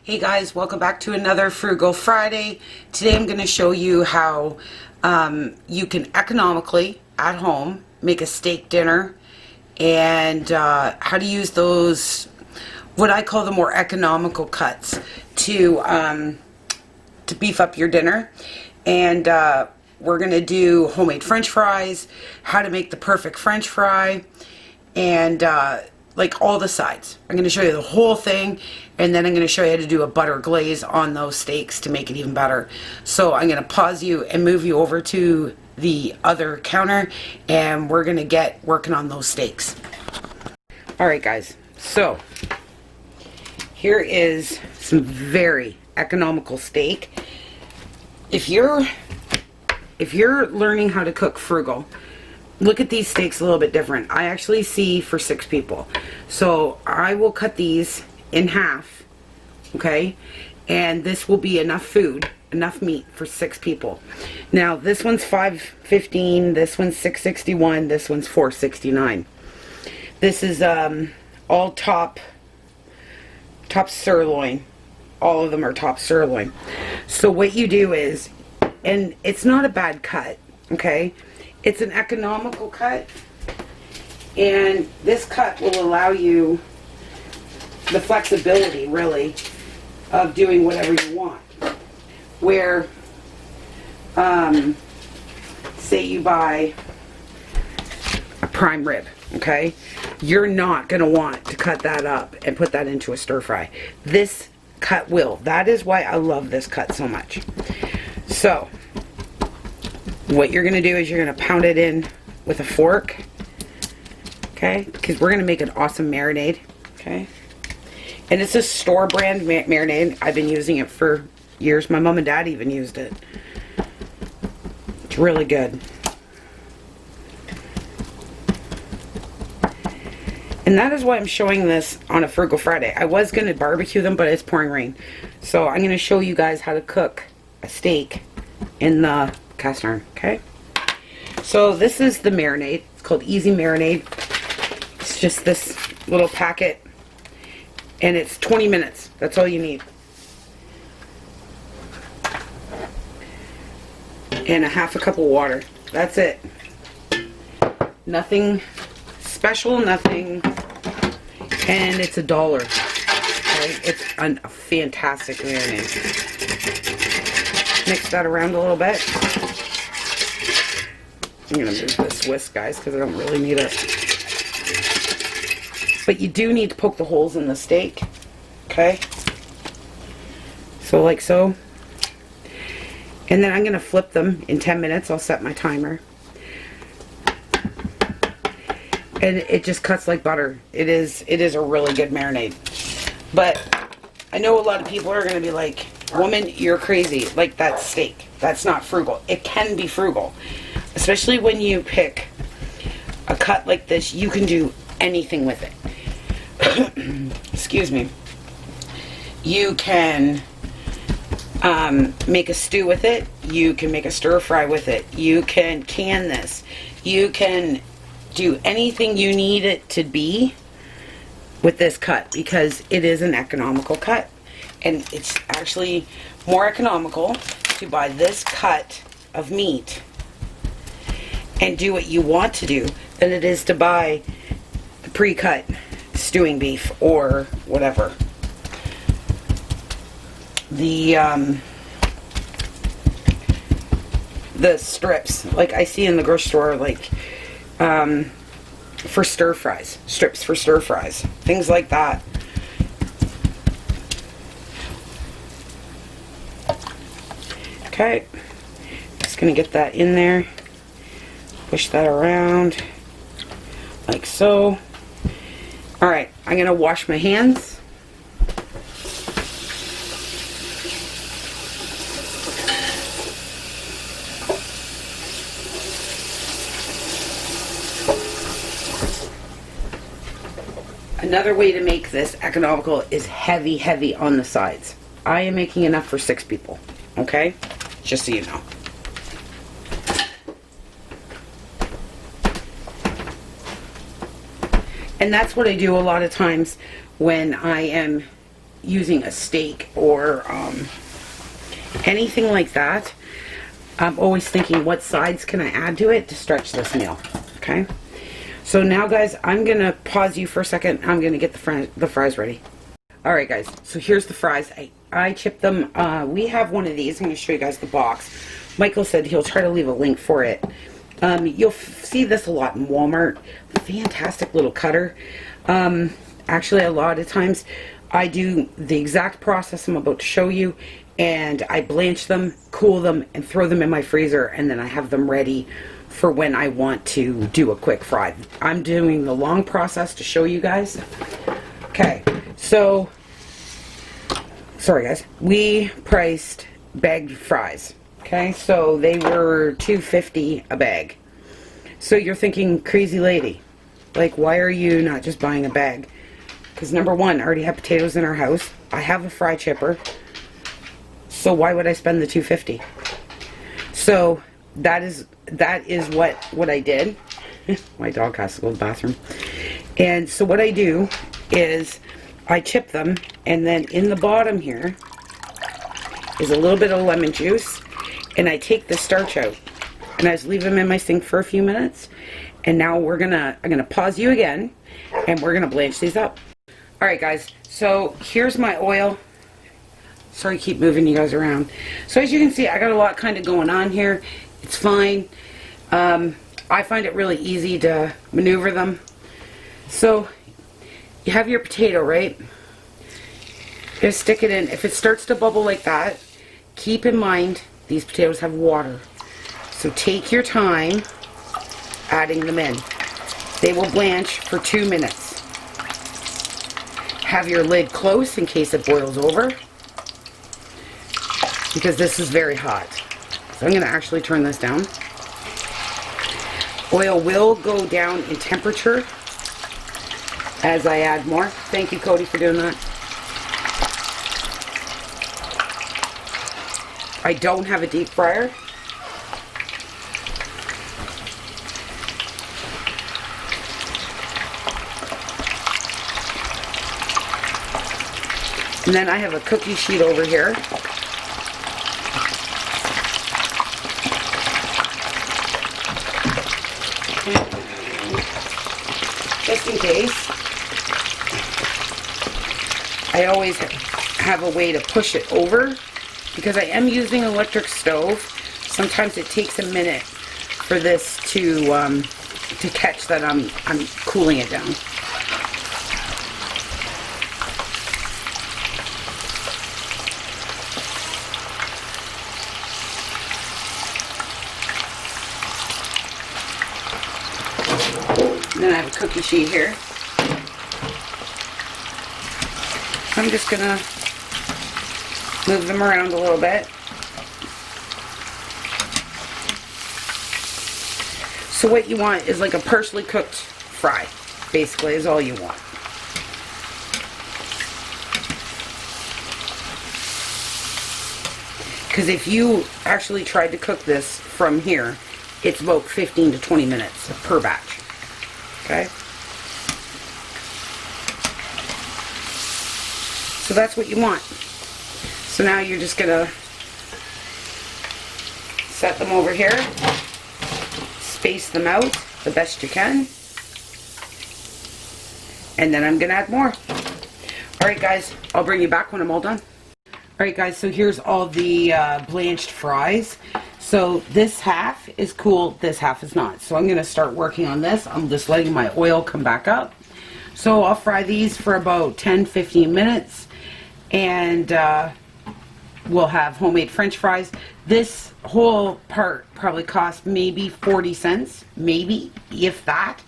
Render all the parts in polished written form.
Hey guys, welcome back to another Frugal Friday. Today I'm going to show you how you can economically, at home, make a steak dinner and how to use those, what I call the more economical cuts to beef up your dinner. And we're going to do homemade French fries, how to make the perfect French fry, and like all the sides. I'm going to show you the whole thing, and then I'm going to show you how to do a butter glaze on those steaks to make it even better. So I'm going to pause you and move you over to the other counter, and we're going to get working on those steaks. Alright guys, so here is some very economical steak. If you're learning how to cook frugal, look at these steaks a little bit different. I actually see for 6 people. So I will cut these in half, okay? And this will be enough food, enough meat for 6 people. Now this one's $5.15, this one's $6.61, this one's $4.69. This is all top sirloin. All of them are top sirloin. So what you do is, and it's not a bad cut, okay? It's an economical cut, and this cut will allow you the flexibility, really, of doing whatever you want. Where, say you buy a prime rib, okay? You're not going to want to cut that up and put that into a stir fry. This cut will. That is why I love this cut so much. So what you're going to do is you're going to pound it in with a fork, okay, because we're going to make an awesome marinade, okay, and it's a store brand marinade. I've been using it for years. My mom and dad even used it. It's really good. And that is why I'm showing this on a Frugal Friday. I was going to barbecue them, but it's pouring rain, so I'm going to show you guys how to cook a steak in the cast iron, okay? So this is the marinade. It's called Easy Marinade. It's just this little packet, and it's 20 minutes. That's all you need. And a half a cup of water. That's it. Nothing special, nothing. And it's $1. Okay? It's a fantastic marinade. Mix that around a little bit. I'm going to move this whisk, guys, because I don't really need it. But you do need to poke the holes in the steak. Okay? So like so. And then I'm going to flip them in 10 minutes. I'll set my timer. And it just cuts like butter. It is a really good marinade. But I know a lot of people are going to be like, woman, you're crazy. Like, that's steak. That's not frugal. It can be frugal. Especially when you pick a cut like this, you can do anything with it. Excuse me. You can make a stew with it. You can make a stir fry with it. You can can this. You can do anything you need it to be with this cut, because it is an economical cut. And it's actually more economical to buy this cut of meat and do what you want to do than it is to buy the pre-cut stewing beef or whatever. The strips, like I see in the grocery store, like for stir fries, strips for stir fries, things like that. Okay, just gonna get that in there, push that around like so. Alright, I'm gonna wash my hands. Another way to make this economical is heavy on the sides. I am making enough for 6 people, okay? Just so you know. And that's what I do a lot of times when I am using a steak or anything like that, I'm always thinking, what sides can I add to it to stretch this meal? Okay. So now, guys, I'm gonna pause you for a second. I'm gonna get the fries ready. All right, guys. So here's the fries. I chipped them. We have one of these. I'm gonna show you guys the box. Michael said he'll try to leave a link for it. You'll see this a lot in Walmart. Fantastic little cutter. Actually, a lot of times I do the exact process I'm about to show you, and I blanch them, cool them, and throw them in my freezer, and then I have them ready for when I want to do a quick fry. I'm doing the long process to show you guys. Okay, so, sorry guys, we priced bagged fries. Okay, so they were $2.50 a bag. So you're thinking, crazy lady, like, why are you not just buying a bag? Because number one, I already have potatoes in our house. I have a fry chipper. So why would I spend the $2.50? So that is what I did. My dog has to go to the bathroom. And so what I do is I chip them, and then in the bottom here is a little bit of lemon juice, and I take the starch out, and I just leave them in my sink for a few minutes. And now I'm gonna pause you again, and we're gonna blanch these up. All right, guys. So here's my oil. Sorry, keep moving you guys around. So as you can see, I got a lot kind of going on here. It's fine. I find it really easy to maneuver them. So you have your potato, right? Just stick it in. If it starts to bubble like that, keep in mind these potatoes have water. So take your time adding them in. They will blanch for 2 minutes. Have your lid close in case it boils over, because this is very hot. So I'm going to actually turn this down. Oil will go down in temperature as I add more. Thank you, Cody, for doing that. I don't have a deep fryer. And then I have a cookie sheet over here. Just in case. I always have a way to push it over, because I am using an electric stove. Sometimes it takes a minute for this to catch that I'm cooling it down. And then I have a cookie sheet here. I'm just gonna move them around a little bit. So what you want is like a partially cooked fry, basically, is all you want. Because if you actually tried to cook this from here, it's about 15 to 20 minutes per batch. Okay? So that's what you want. So now you're just gonna set them over here, space them out the best you can, and then I'm gonna add more. Alright guys, I'll bring you back when I'm all done. Alright guys, so here's all the blanched fries. So this half is cool, this half is not. So I'm gonna start working on this. I'm just letting my oil come back up. So I'll fry these for about 10-15 minutes, and we'll have homemade French fries. This whole part probably cost maybe 40 cents, maybe, if that.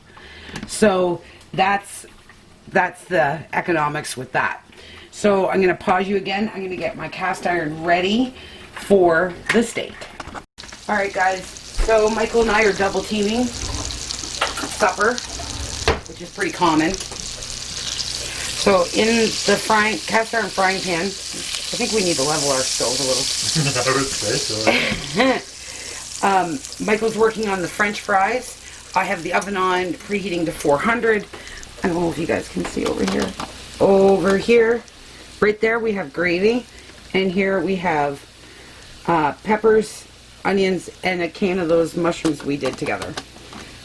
So that's the economics with that. So I'm going to pause you again. I'm going to get my cast iron ready for the steak. Alright guys, so Michael and I are double teaming supper, which is pretty common. So in the cast iron frying pan, I think we need to level our stove a little. I would say so. Michael's working on the French fries. I have the oven on, preheating to 400. I don't know if you guys can see over here. Over here, right there we have gravy, and here we have peppers, onions, and a can of those mushrooms we did together.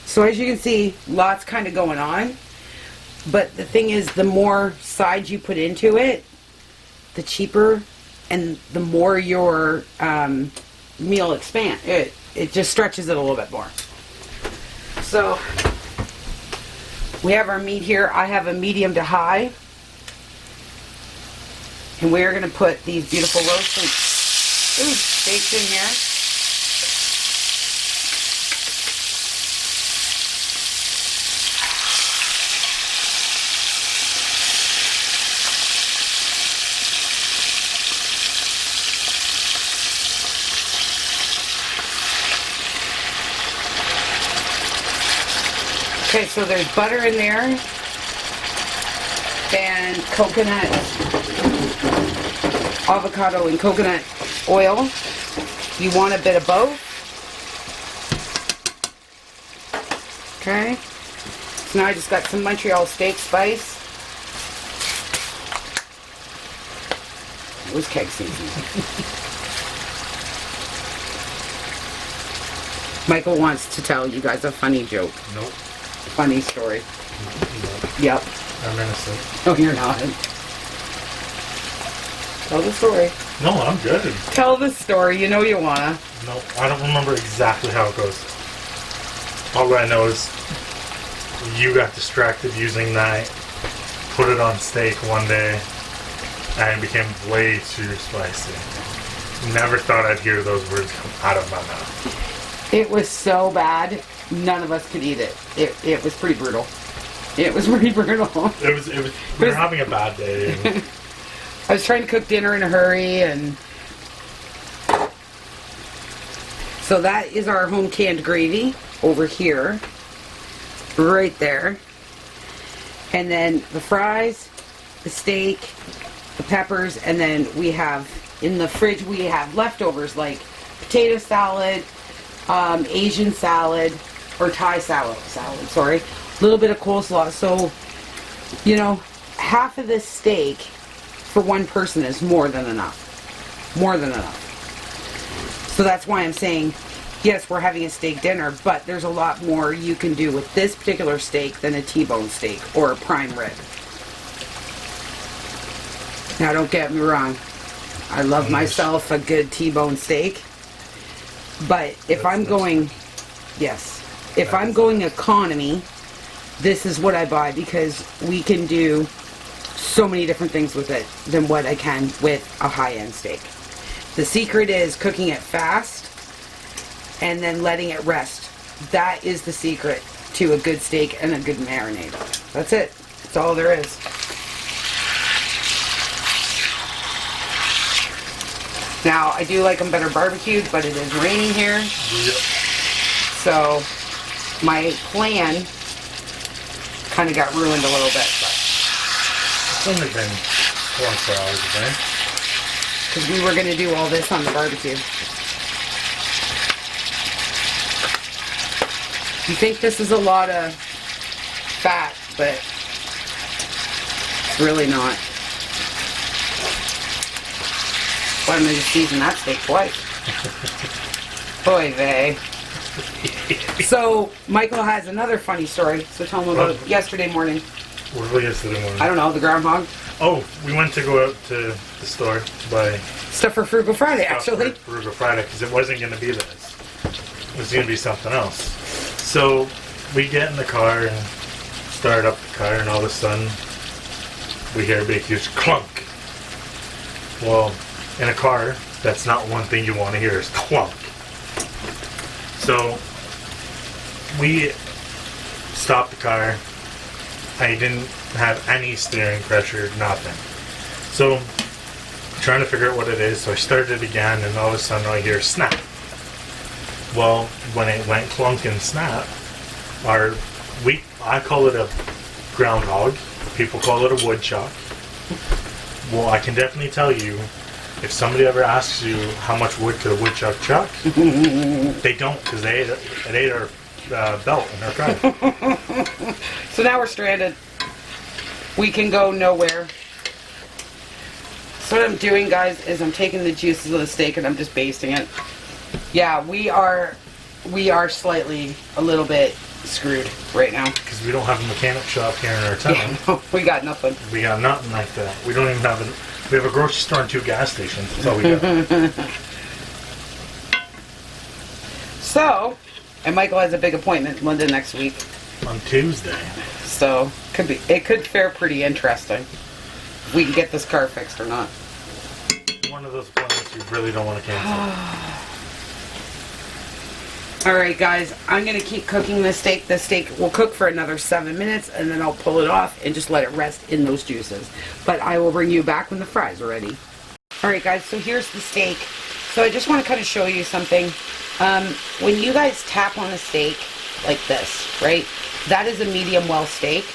So as you can see, lots kind of going on. But the thing is, the more sides you put into it, the cheaper and the more your meal expand. It just stretches it a little bit more. So we have our meat here. I have a medium to high. And we're going to put these beautiful roasted steaks in here. Okay, so there's butter in there and coconut, avocado and coconut oil. You want a bit of both. Okay, so now I just got some Montreal steak spice. It was keg season. Michael wants to tell you guys a funny joke. Nope. Funny story. Nope. Yep. I'm innocent. No, you're not. Tell the story. No, I'm good. Tell the story. You know you wanna. No, I don't remember exactly how it goes. All I know is you got distracted using that, put it on steak one day, and it became way too spicy. Never thought I'd hear those words come out of my mouth. It was so bad, none of us could eat it. It was pretty brutal. It was pretty brutal. It was. We were having a bad day. And I was trying to cook dinner in a hurry, and so that is our home canned gravy over here, right there. And then the fries, the steak, the peppers, and then we have in the fridge we have leftovers like potato salad, Asian salad, or Thai salad, sorry. A little bit of coleslaw. So, you know, half of this steak for one person is more than enough. More than enough. So that's why I'm saying, yes, we're having a steak dinner, but there's a lot more you can do with this particular steak than a T-bone steak or a prime rib. Now, don't get me wrong. I love myself a good T-bone steak. But if I'm going, yes, if I'm going economy, this is what I buy because we can do so many different things with it than what I can with a high-end steak. The secret is cooking it fast and then letting it rest. That is the secret to a good steak and a good marinade. That's it. That's all there is. Now, I do like them better barbecued, but it is raining here. yep. So, my plan kind of got ruined a little bit. It's only been 24 hours a day. Because we were going to do all this on the barbecue. You think this is a lot of fat, but it's really not. Why am I just season that steak twice? Boy, vey. So, Michael has another funny story, so tell him about yesterday morning. What was yesterday morning? I don't know, the groundhog? Oh, we went to go out to the store to buy Stuff for Frugal Friday, stuff actually. for Frugal Friday because it wasn't going to be this. It was going to be something else. So we get in the car and start up the car, and all of a sudden we hear a big huge clunk. Well, in a car, that's not one thing you want to hear is clunk. So we stopped the car. I didn't have any steering pressure, nothing. So trying to figure out what it is, so I started again, and all of a sudden I hear snap. Well, when it went clunk and snap, I call it a groundhog. People call it a woodchuck. Well, I can definitely tell you, if somebody ever asks you how much wood could a woodchuck chuck, they don't, because it ate our belt in our car. So now we're stranded. We can go nowhere. So what I'm doing, guys, is I'm taking the juices of the steak and I'm just basting it. Yeah, we are slightly a little bit screwed right now. Because we don't have a mechanic shop here in our town. Yeah, we got nothing. We got nothing like that. We don't even have we have a grocery store and 2 gas stations. That's all we got. So, and Michael has a big appointment in London next week. On Tuesday. So, it could fare pretty interesting. If we can get this car fixed or not. One of those appointments you really don't want to cancel. Alright guys, I'm going to keep cooking this steak. The steak will cook for another 7 minutes and then I'll pull it off and just let it rest in those juices. But I will bring you back when the fries are ready. Alright guys, so here's the steak. So I just want to kind of show you something. When you guys tap on a steak like this, right? That is a medium well steak.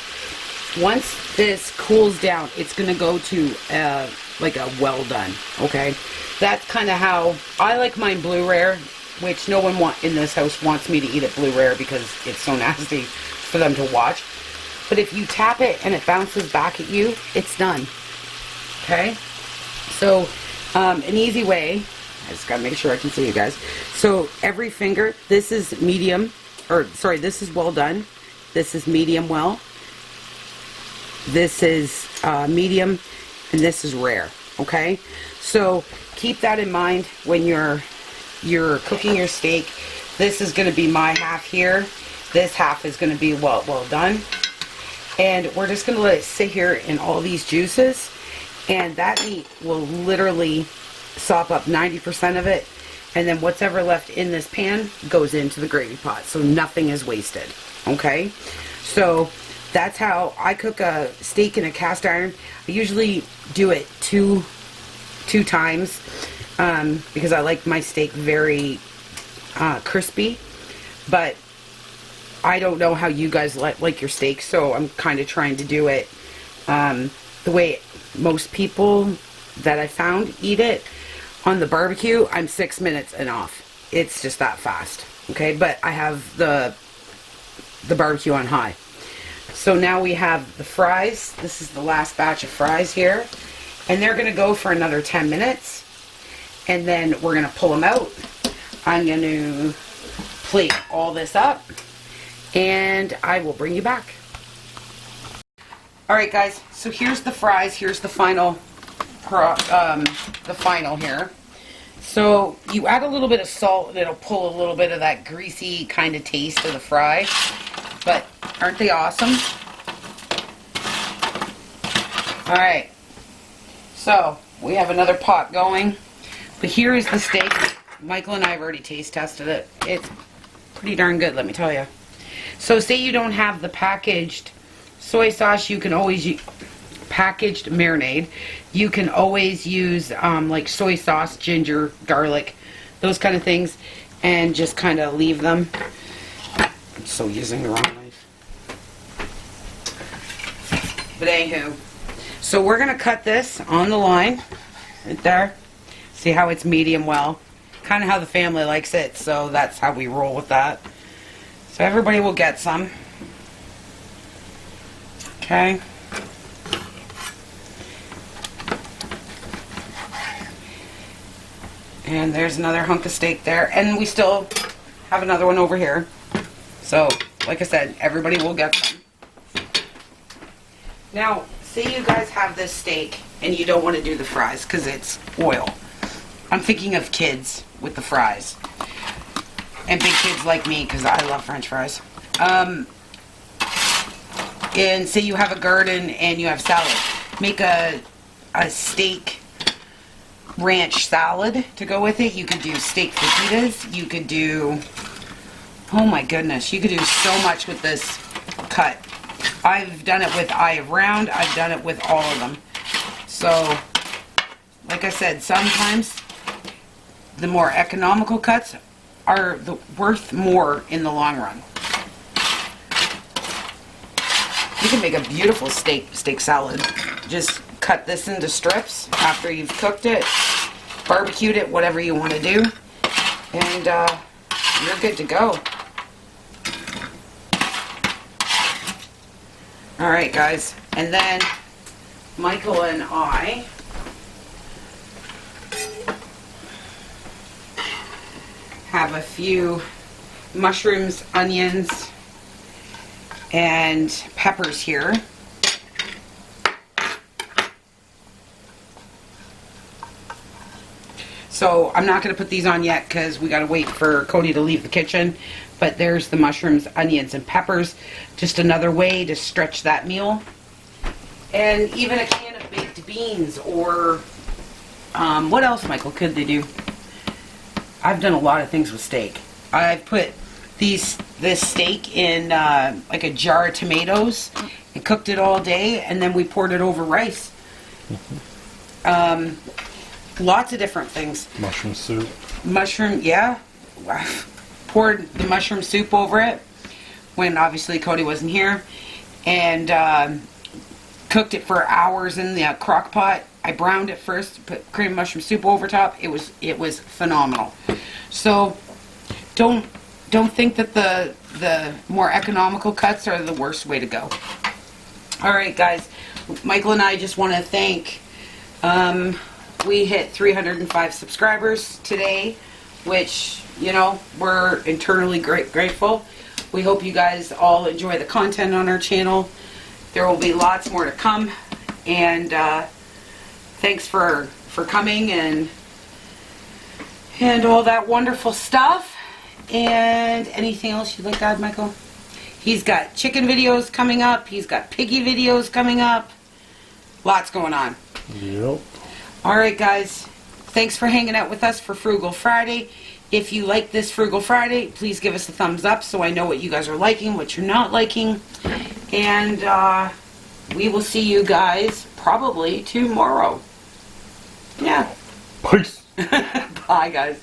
Once this cools down, it's going to go to like a well done, okay? That's kind of how I like mine blue rare, which no one in this house wants me to eat it blue rare because it's so nasty for them to watch. But if you tap it and it bounces back at you, it's done. Okay? So, an easy way, I just gotta make sure I can see you guys. So, every finger, this is medium, or sorry, this is well done. This is medium well. This is medium, and this is rare. Okay? So, keep that in mind when you're cooking your steak. This is going to be my half here. This half is going to be well done. And we're just going to let it sit here in all these juices. And that meat will literally sop up 90% of it. And then whatever left in this pan goes into the gravy pot. So nothing is wasted. Okay? So that's how I cook a steak in a cast iron. I usually do it two times. Because I like my steak very crispy, but I don't know how you guys like your steak, so I'm kind of trying to do it the way most people that I found eat it. On the barbecue, I'm 6 minutes and off. It's just that fast, okay? But I have the barbecue on high. So now we have the fries. This is the last batch of fries here, and they're going to go for another 10 minutes. And then we're going to pull them out. I'm going to plate all this up. And I will bring you back. Alright guys, so here's the fries. Here's the final here. So you add a little bit of salt and it'll pull a little bit of that greasy kind of taste of the fry. But aren't they awesome? Alright. So we have another pot going. But here is the steak. Michael and I have already taste tested it. It's pretty darn good, let me tell you. So say you don't have the packaged soy sauce, you can always use packaged marinade. You can always use like soy sauce, ginger, garlic, those kind of things, and just kind of leave them. I'm so using the wrong knife. But anywho, so we're going to cut this on the line, right there. See how it's medium well? Kind of how the family likes it, so that's how we roll with that. So everybody will get some. Okay. And there's another hunk of steak there. And we still have another one over here. So, like I said, everybody will get some. Now, say you guys have this steak and you don't want to do the fries because it's oil. I'm thinking of kids with the fries. And big kids like me because I love French fries. And say you have a garden and you have salad. Make a steak ranch salad to go with it. You could do steak fajitas. You could do... Oh my goodness. You could do so much with this cut. I've done it with eye of round. I've done it with all of them. So, like I said, sometimes the more economical cuts are worth more in the long run. You can make a beautiful steak salad. Just cut this into strips after you've cooked it, barbecued it, whatever you want to do, and you're good to go. Alright guys, and then Michael and I have a few mushrooms, onions, and peppers here. So I'm not going to put these on yet because we got to wait for Cody to leave the kitchen. But there's the mushrooms, onions, and peppers. Just another way to stretch that meal. And even a can of baked beans, or what else, Michael, could they do? I've done a lot of things with steak. I've put this steak in like a jar of tomatoes and cooked it all day, and then we poured it over rice. Lots of different things. Mushroom soup. Mushroom, yeah. Poured the mushroom soup over it when obviously Cody wasn't here, and cooked it for hours in the crock pot. I browned it first, put cream mushroom soup over top. It was phenomenal. So don't think that the more economical cuts are the worst way to go. All right, guys. Michael and I just want to thank. We hit 305 subscribers today, which, you know, we're internally grateful. We hope you guys all enjoy the content on our channel. There will be lots more to come, and thanks for coming and all that wonderful stuff. And anything else you'd like to add, Michael? He's got chicken videos coming up. He's got piggy videos coming up. Lots going on. Yep. All right, guys. Thanks for hanging out with us for Frugal Friday. If you like this Frugal Friday, please give us a thumbs up so I know what you guys are liking, what you're not liking. And we will see you guys probably tomorrow. Yeah. Peace. Bye, guys.